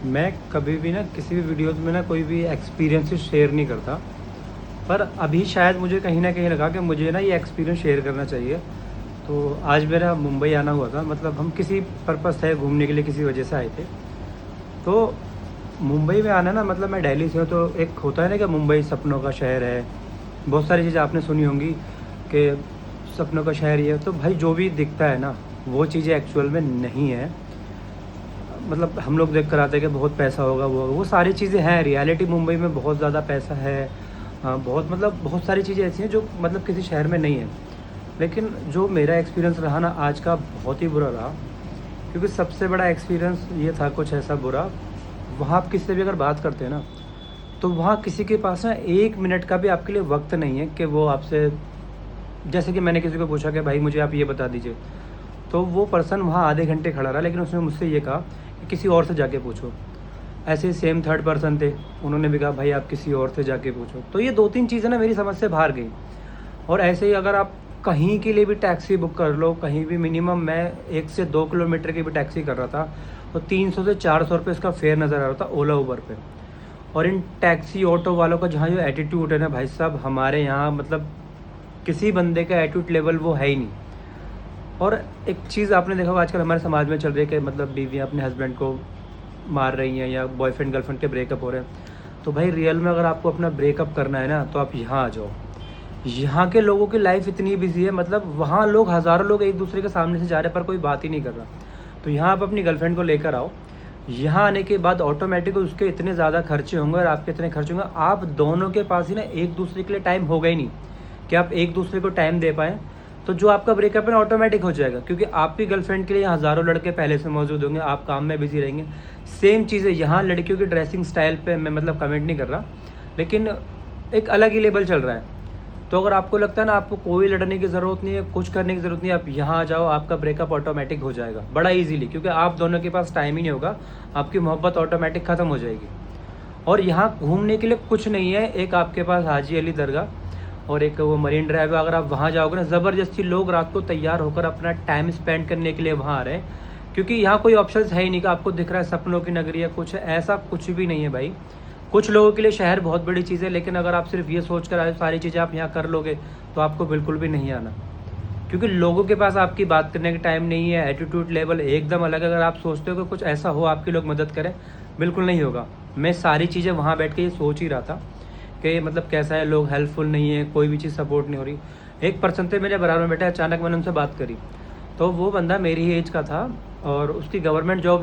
मैं कभी भी ना किसी भी वीडियोज़ में ना कोई भी एक्सपीरियंसेस शेयर नहीं करता। पर अभी शायद मुझे कहीं न कहीं लगा कि मुझे ना ये एक्सपीरियंस शेयर करना चाहिए। तो आज मेरा मुंबई आना हुआ था, मतलब हम किसी पर्पज़ से घूमने के लिए किसी वजह से आए थे। तो मुंबई में आना ना, मतलब मैं दिल्ली से हूँ, तो एक होता है ना कि मुंबई सपनों का शहर है। बहुत सारी चीज़ें आपने सुनी होंगी कि सपनों का शहर ये है। तो भाई जो भी दिखता है ना, वो चीज़ें एक्चुअल में नहीं है। मतलब हम लोग देख कर आते हैं कि बहुत पैसा होगा, वो सारी चीज़ें हैं। रियलिटी मुंबई में बहुत ज़्यादा पैसा है। बहुत मतलब बहुत सारी चीज़ें ऐसी हैं जो मतलब किसी शहर में नहीं है। लेकिन जो मेरा एक्सपीरियंस रहा ना आज का, बहुत ही बुरा रहा। क्योंकि सबसे बड़ा एक्सपीरियंस ये था कुछ ऐसा बुरा, वहाँ आप किसी से भी अगर बात करते हैं ना, तो वहाँ किसी के पास ना 1 मिनट का भी आपके लिए वक्त नहीं है कि वो आपसे, जैसे कि मैंने किसी को पूछा कि भाई मुझे आप ये बता दीजिए, तो वो पर्सन वहाँ आधे घंटे खड़ा रहा, लेकिन उसने मुझसे ये कहा कि किसी और से जाके पूछो। ऐसे ही सेम थर्ड पर्सन थे, उन्होंने भी कहा भाई आप किसी और से जाके पूछो। तो ये 2-3 चीज़ें ना मेरी समझ से बाहर गई। और ऐसे ही अगर आप कहीं के लिए भी टैक्सी बुक कर लो, कहीं भी मिनिमम मैं 1 से 2 किलोमीटर की भी टैक्सी कर रहा था, तो 300 से 400 रुपये इसका फेयर नज़र आ रहा था ओला उबर पे। और इन टैक्सी ऑटो वालों का जहाँ जो एटीट्यूड है ना भाई साहब, हमारे यहाँ मतलब किसी बंदे का एटीट्यूड लेवल वो है ही नहीं। और एक चीज़ आपने देखा होगा आजकल हमारे समाज में चल रही है कि मतलब बीवियाँ अपने हस्बैंड को मार रही हैं, या बॉयफ्रेंड गर्लफ्रेंड के ब्रेकअप हो रहे हैं। तो भाई रियल में अगर आपको अपना ब्रेकअप करना है ना, तो आप यहाँ आ जाओ। यहाँ के लोगों की लाइफ इतनी बिजी है, मतलब वहाँ लोग हज़ारों लोग एक दूसरे के सामने से जा रहे हैं पर कोई बात ही नहीं कर रहा। तो यहाँ आप अपनी गर्लफ्रेंड को लेकर आओ। यहाँ आने के बाद ऑटोमेटिक उसके इतने ज़्यादा खर्चे होंगे और आपके इतने खर्चे होंगे, आप दोनों के पास ही ना एक दूसरे के लिए टाइम होगा ही नहीं कि आप एक दूसरे को टाइम दे पाएँ। तो जो आपका ब्रेकअप है ना ऑटोमेटिक हो जाएगा, क्योंकि आपकी गर्लफ्रेंड के लिए हज़ारों लड़के पहले से मौजूद होंगे, आप काम में बिजी रहेंगे। सेम चीज़ है यहाँ, लड़कियों की ड्रेसिंग स्टाइल पे मैं मतलब कमेंट नहीं कर रहा, लेकिन एक अलग ही लेवल चल रहा है। तो अगर आपको लगता है ना आपको कोई लड़ने की ज़रूरत नहीं है, कुछ करने की ज़रूरत नहीं है, आप यहाँ आ जाओ, आपका ब्रेकअप ऑटोमेटिक हो जाएगा बड़ा इजीली, क्योंकि आप दोनों के पास टाइम ही नहीं होगा, आपकी मोहब्बत ऑटोमेटिक ख़त्म हो जाएगी। और यहाँ घूमने के लिए कुछ नहीं है, एक आपके पास हाजी अली दरगाह और एक वो मरीन ड्राइव है। अगर आप वहाँ जाओगे ना, ज़बरदस्ती लोग रात को तैयार होकर अपना टाइम स्पेंड करने के लिए वहाँ आ रहे हैं, क्योंकि यहाँ कोई ऑप्शंस है ही नहीं कि आपको दिख रहा है सपनों की नगरी है, कुछ ऐसा कुछ भी नहीं है भाई। कुछ लोगों के लिए शहर बहुत बड़ी चीज़ है, लेकिन अगर आप सिर्फ ये सोच कर आए सारी चीज़ें आप यहाँ कर लोगे, तो आपको बिल्कुल भी नहीं आना। क्योंकि लोगों के पास आपकी बात करने का टाइम नहीं है, एटीट्यूड लेवल एकदम अलग है। अगर आप सोचते हो कि कुछ ऐसा हो आपके लोग मदद करें, बिल्कुल नहीं होगा। मैं सारी चीज़ें वहाँ बैठ के ये सोच ही रहा था कि मतलब कैसा है, लोग हेल्पफुल नहीं है, कोई भी चीज़ सपोर्ट नहीं हो रही। एक पर्सन थे मेरे बराबर में बैठे, अचानक मैंने उनसे बात करी, तो वो बंदा मेरी ही एज का था और उसकी गवर्नमेंट जॉब